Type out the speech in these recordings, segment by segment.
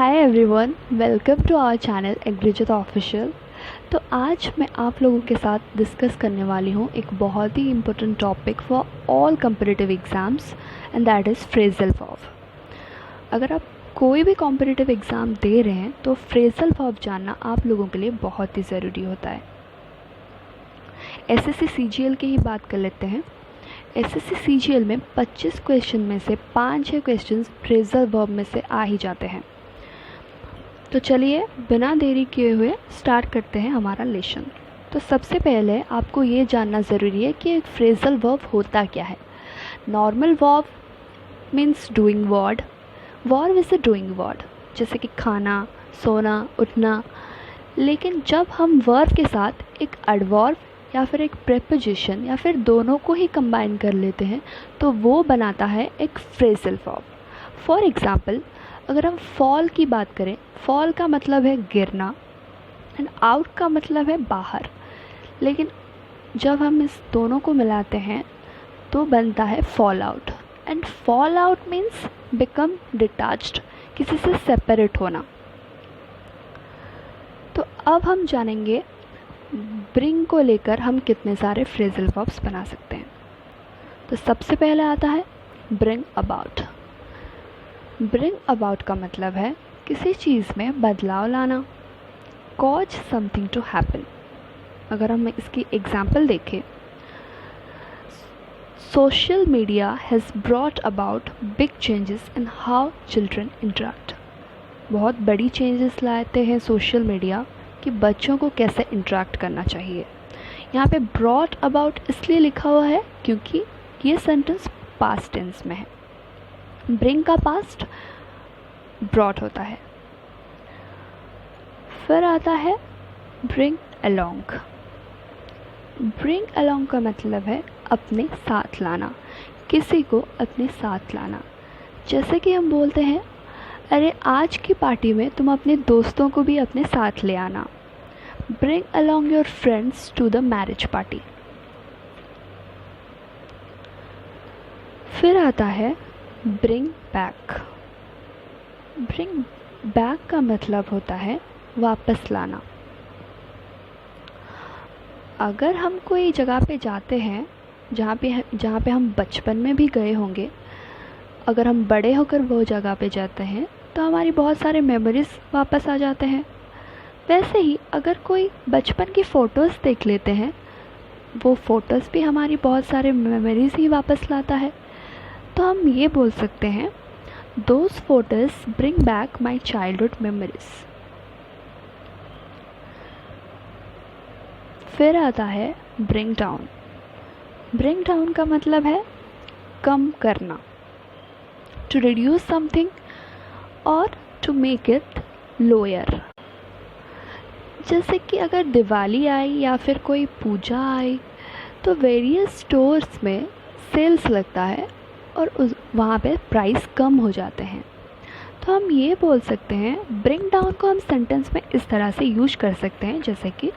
Hi everyone, welcome to our channel एग्रीजत official. तो आज मैं आप लोगों के साथ डिस्कस करने वाली हूँ एक बहुत ही important topic for all competitive exams and that is phrasal verb. अगर आप कोई भी कॉम्पिटिटिव एग्ज़ाम दे रहे हैं तो फ्रेजल वर्ब जानना आप लोगों के लिए बहुत ही ज़रूरी होता है। एसएससी सीजीएल की ही बात कर लेते हैं। एसएससी सीजीएल में 25 क्वेश्चन में से 5-6 क्वेश्चन फ्रेजल वर्ब में से आ ही जाते हैं। तो चलिए बिना देरी किए हुए स्टार्ट करते हैं हमारा लेसन। तो सबसे पहले आपको ये जानना ज़रूरी है कि एक फ्रेजल वर्ब होता क्या है। Normal verb means doing word. Verb is a doing word, जैसे कि खाना, सोना, उठना। लेकिन जब हम वर्ब के साथ एक एडवर्ब या फिर एक प्रेपोजिशन या फिर दोनों को ही कंबाइन कर लेते हैं तो वो बनाता है एक फ्रेजल वर्ब। फॉर एग्ज़ाम्पल, अगर हम फॉल की बात करें, फॉल का मतलब है गिरना एंड आउट का मतलब है बाहर। लेकिन जब हम इस दोनों को मिलाते हैं तो बनता है fall out. And fall out means become detached, किसी से सेपरेट होना। तो अब हम जानेंगे ब्रिंग को लेकर हम कितने सारे फ्रेजल वर्ब्स बना सकते हैं। तो सबसे पहले आता है ब्रिंग अबाउट। ब्रिंग अबाउट का मतलब है किसी चीज़ में बदलाव लाना। Cause something to happen. अगर हम इसकी एग्जाम्पल देखें, social media has brought about big changes in how children interact. बहुत बड़ी चेंजेस लाते हैं सोशल मीडिया कि बच्चों को कैसे इंटरैक्ट करना चाहिए। यहाँ पे ब्रॉट अबाउट इसलिए लिखा हुआ है क्योंकि ये सेंटेंस पास्ट टेंस में है। ब्रिंग का पास्ट ब्रॉट होता है। फिर आता है ब्रिंग अलोंग। ब्रिंग अलोंग का मतलब है अपने साथ लाना, किसी को अपने साथ लाना। जैसे कि हम बोलते हैं, अरे आज की पार्टी में तुम अपने दोस्तों को भी अपने साथ ले आना। Bring along your friends to the marriage party. फिर आता है ब्रिंग बैक। ब्रिंग बैक का मतलब होता है वापस लाना। अगर हम कोई जगह पे जाते हैं जहाँ पे हम बचपन में भी गए होंगे, अगर हम बड़े होकर वो जगह पे जाते हैं तो हमारी बहुत सारे मेमोरीज़ वापस आ जाते हैं। वैसे ही अगर कोई बचपन की फ़ोटोज़ देख लेते हैं, वो फ़ोटोज़ भी हमारी बहुत सारे मेमोरीज़ ही वापस लाता है। तो हम ये बोल सकते हैं, those photos bring back my childhood memories. फिर आता है ब्रिंग डाउन। ब्रिंग डाउन का मतलब है कम करना, टू रिड्यूस समथिंग और टू मेक इट लोअर। जैसे कि अगर दिवाली आई या फिर कोई पूजा आई तो वेरियस स्टोर्स में सेल्स लगता है और वहाँ पे प्राइस कम हो जाते हैं। तो हम ये बोल सकते हैं, ब्रिंग डाउन को हम सेंटेंस में इस तरह से यूज कर सकते हैं, जैसे कि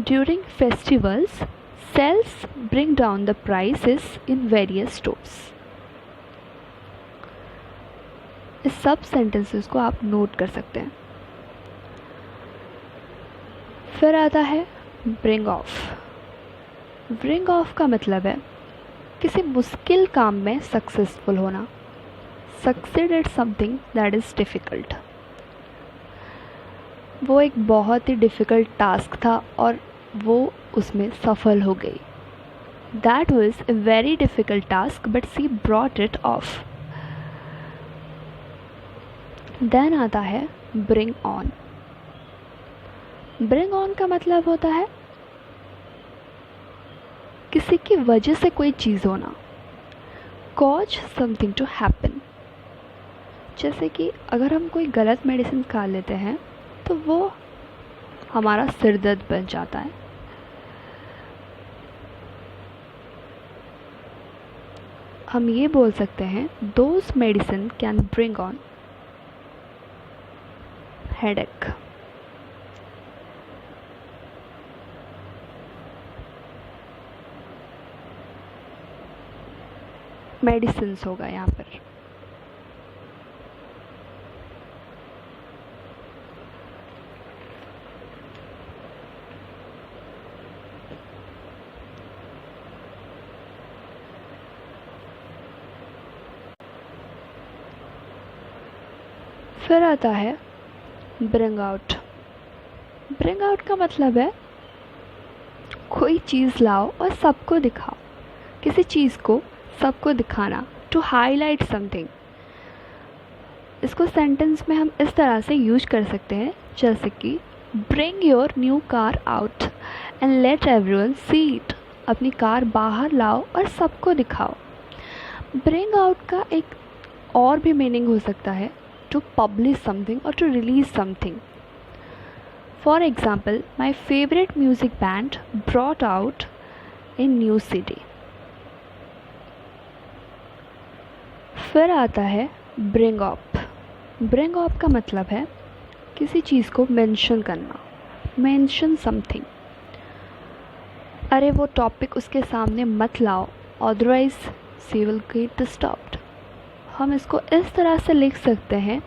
during festivals sales bring down the prices in various stores. इस सब सेंटेंसेस को आप नोट कर सकते हैं। फिर आता है ब्रिंग ऑफ। ब्रिंग ऑफ का मतलब है किसी मुश्किल काम में सक्सेसफुल होना, succeed at something that is difficult. वो एक बहुत ही डिफ़िकल्ट टास्क था और वो उसमें सफल हो गई। That was a very difficult task but she brought it off. देन आता है ब्रिंग ऑन। ब्रिंग ऑन का मतलब होता है किसी की वजह से कोई चीज़ होना, कॉज समथिंग टू हैपन। जैसे कि अगर हम कोई गलत मेडिसिन खा लेते हैं तो वो हमारा सिर दर्द बन जाता है। हम ये बोल सकते हैं, those medicine can bring on headache. Medicines होगा यहाँ पर। फिर आता है ब्रिंग आउट। ब्रिंग आउट का मतलब है कोई चीज़ लाओ और सबको दिखाओ, किसी चीज़ को सबको दिखाना, टू हाईलाइट समथिंग। इसको सेंटेंस में हम इस तरह से यूज कर सकते हैं जैसे कि bring your new car out and let everyone see it. अपनी कार बाहर लाओ और सबको दिखाओ। ब्रिंग आउट का एक और भी मीनिंग हो सकता है टू पब्लिश समथिंग और to release something. For example, my favourite music band brought out in new city. फिर आता है ब्रिंग अप। ब्रिंग अप का मतलब है किसी चीज़ को मेंशन करना, मेंशन समथिंग। अरे वो टॉपिक उसके सामने मत लाओ, otherwise she will get disturbed. हम इसको इस तरह से लिख सकते हैं,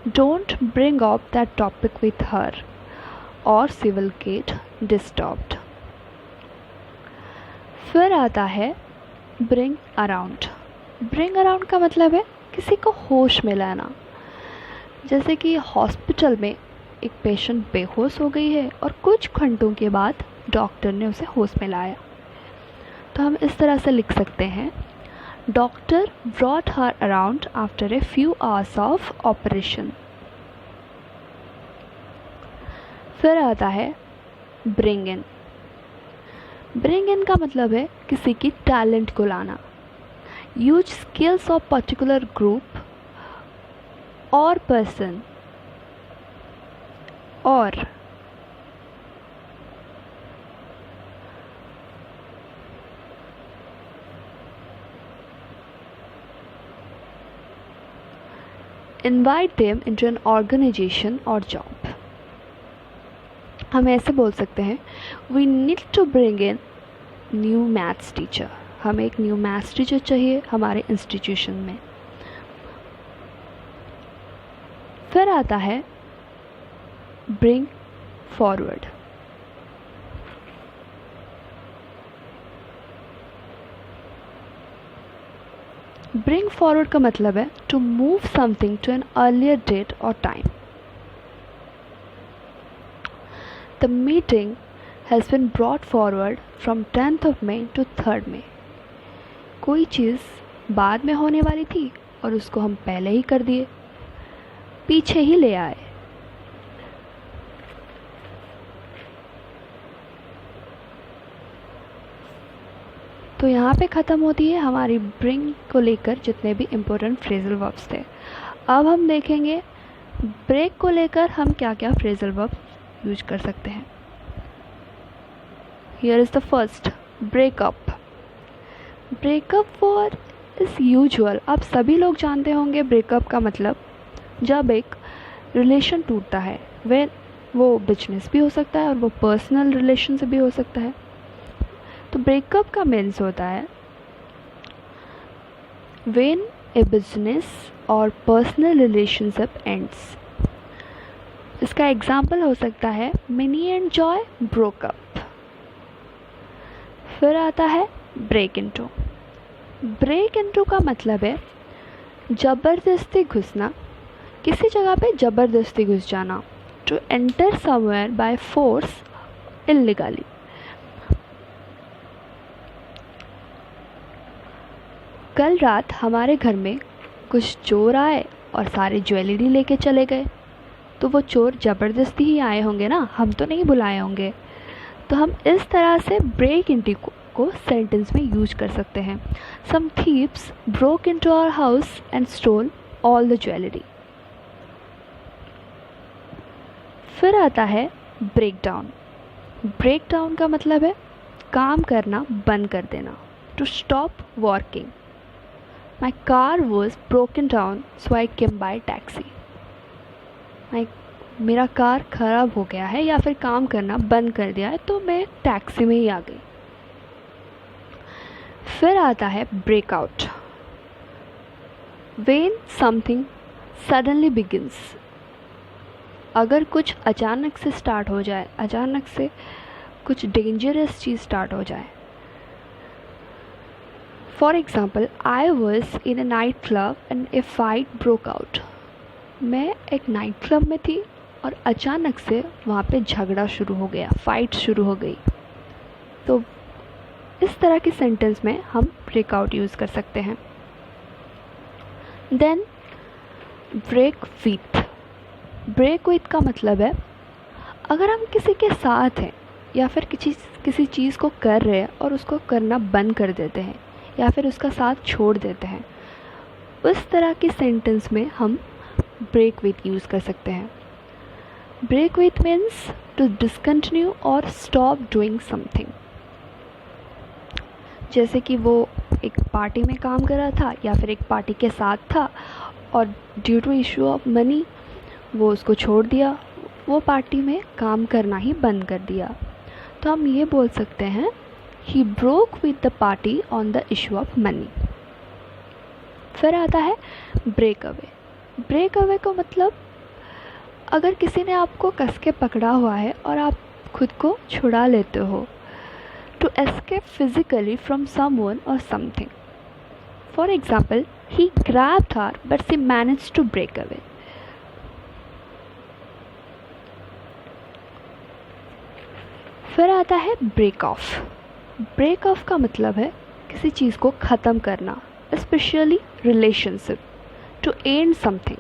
don't bring up that topic with her और शी विल गेट डिस्टर्ब्ड। फिर आता है ब्रिंग अराउंड। ब्रिंग अराउंड का मतलब है किसी को होश में लाना। जैसे कि हॉस्पिटल में एक पेशेंट बेहोश हो गई है और कुछ घंटों के बाद डॉक्टर ने उसे होश में लाया, तो हम इस तरह से लिख सकते हैं, doctor brought her around after a few hours of operation. फिर आता है ब्रिंग इन। ब्रिंग इन का मतलब है किसी की टैलेंट को लाना। Use skills of particular group और पर्सन और invite them into an organization or job। हम ऐसे बोल सकते हैं, we need to bring in new maths teacher। हमें एक न्यू मैथ्स टीचर चाहिए हमारे इंस्टीट्यूशन में। फिर आता है ब्रिंग फॉरवर्ड। ब्रिंग फॉरवर्ड का मतलब है to move something to an earlier date और time. The meeting has been brought forward from 10th of May to 3rd May। कोई चीज़ बाद में होने वाली थी और उसको हम पहले ही कर दिए, पीछे ही ले आए। तो यहाँ पे ख़त्म होती है हमारी ब्रिंग को लेकर जितने भी इम्पोर्टेंट फ्रेजल वर्ब्स थे। अब हम देखेंगे ब्रेक को लेकर हम क्या क्या फ्रेजल वर्ब यूज कर सकते हैं। Here is the first, breakup. Breakup word is usual. अब सभी लोग जानते होंगे ब्रेकअप का मतलब जब एक रिलेशन टूटता है। वे वो बिजनेस भी हो सकता है और वो पर्सनल रिलेशन से भी हो सकता है। तो ब्रेकअप का मीन्स होता है व्हेन ए बिजनेस और पर्सनल रिलेशनशिप एंड्स। इसका एग्जाम्पल हो सकता है mini and Joy broke up. फिर आता है ब्रेक इनटू। ब्रेक इनटू का मतलब है ज़बरदस्ती घुसना, किसी जगह पे ज़बरदस्ती घुस जाना। To enter somewhere by force illegally. कल रात हमारे घर में कुछ चोर आए और सारे ज्वेलरी लेके चले गए। तो वो चोर ज़बरदस्ती ही आए होंगे ना, हम तो नहीं बुलाए होंगे। तो हम इस तरह से ब्रेक इनटू को सेंटेंस में यूज कर सकते हैं। Some thieves broke into our house and stole all the jewellery. फिर आता है ब्रेक डाउन। ब्रेक डाउन का मतलब है काम करना बंद कर देना। To stop working. My car was broken down so I came by taxi. मेरा कार ख़राब हो गया है या फिर काम करना बंद कर दिया है तो मैं टैक्सी में ही आ गई। फिर आता है breakout. When something suddenly begins. अगर कुछ अचानक से स्टार्ट हो जाए, अचानक से कुछ डेंजरस चीज़ स्टार्ट हो जाए। For example, I was in a night club and A fight broke out. मैं एक नाइट क्लब में थी और अचानक से वहाँ पे झगड़ा शुरू हो गया, फाइट शुरू हो गई। तो इस तरह के सेंटेंस में हम ब्रेकआउट यूज़ कर सकते हैं। देन ब्रेक विथ का मतलब है अगर हम किसी के साथ हैं या फिर किसी चीज़ को कर रहे हैं और उसको करना बंद कर देते हैं या फिर उसका साथ छोड़ देते हैं, उस तरह के सेंटेंस में हम ब्रेक विथ यूज़ कर सकते हैं। Break with means to discontinue और स्टॉप डूइंग समथिंग। जैसे कि वो एक पार्टी में काम कर रहा था या फिर एक पार्टी के साथ था और due to issue of money वो उसको छोड़ दिया, वो पार्टी में काम करना ही बंद कर दिया। तो हम ये बोल सकते हैं he broke with the party on the issue of money. फिर आता है ब्रेक अवे। ब्रेक अवे का मतलब अगर किसी ने आपको कस के पकड़ा हुआ है और आप खुद को छुड़ा लेते हो, to escape physically from someone और something. For example he grabbed her but she managed to break away. फिर आता है ब्रेक ऑफ। ब्रेक ऑफ का मतलब है किसी चीज़ को ख़त्म करना, specially relationship, to end something.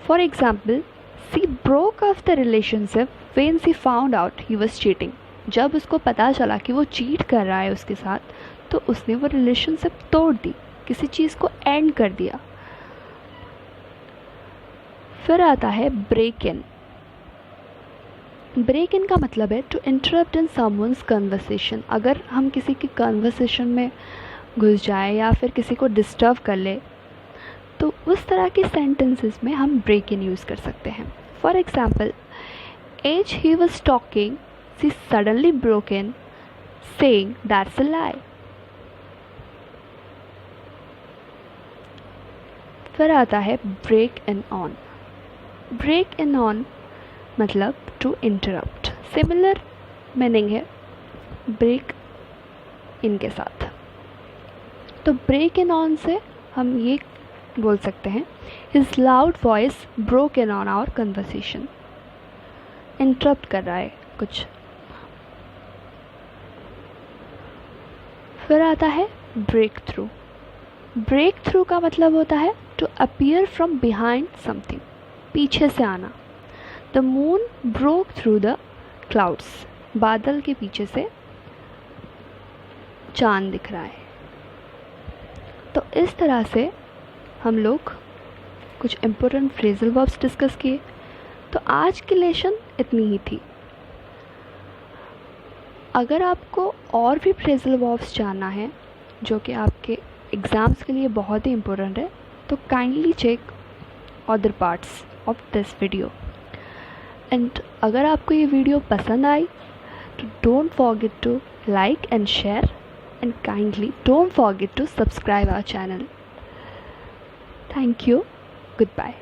For example she broke off the relationship when she found out he was cheating. जब उसको पता चला कि वो चीट कर रहा है उसके साथ, तो उसने वो रिलेशनशिप तोड़ दी, किसी चीज़ को एंड कर दिया। फिर आता है ब्रेक इन। ब्रेक इन का मतलब है to interrupt in someone's conversation. अगर हम किसी की कन्वर्सेशन में घुस जाए या फिर किसी को डिस्टर्ब कर ले, तो उस तरह के सेंटेंसेस में हम ब्रेक इन यूज़ कर सकते हैं। For example as he was talking she suddenly broke in saying that's a lie. फिर आता है break in on. Break in on मतलब टू इंटरप्ट, सिमिलर मीनिंग है ब्रेक इन के साथ। तो ब्रेक इन ऑन से हम ये बोल सकते हैं his loud voice broke in on our conversation. Interrupt कर रहा है कुछ। फिर आता है ब्रेक थ्रू। ब्रेक थ्रू का मतलब होता है to appear from behind something, पीछे से आना। The moon broke through the clouds. बादल के पीछे से चांद दिख रहा है। तो इस तरह से हम लोग कुछ इम्पोर्टेंट फ्रेजल वर्ब्स डिस्कस किए। तो आज की लेसन इतनी ही थी। अगर आपको और भी फ्रेजल वर्ब्स जानना है जो कि आपके एग्ज़ाम्स के लिए बहुत ही इम्पोर्टेंट है, तो kindly check other parts of this video. And अगर आपको ये वीडियो पसंद आई तो don't forget to like and share, and kindly don't forget to subscribe our channel. Thank you. Goodbye.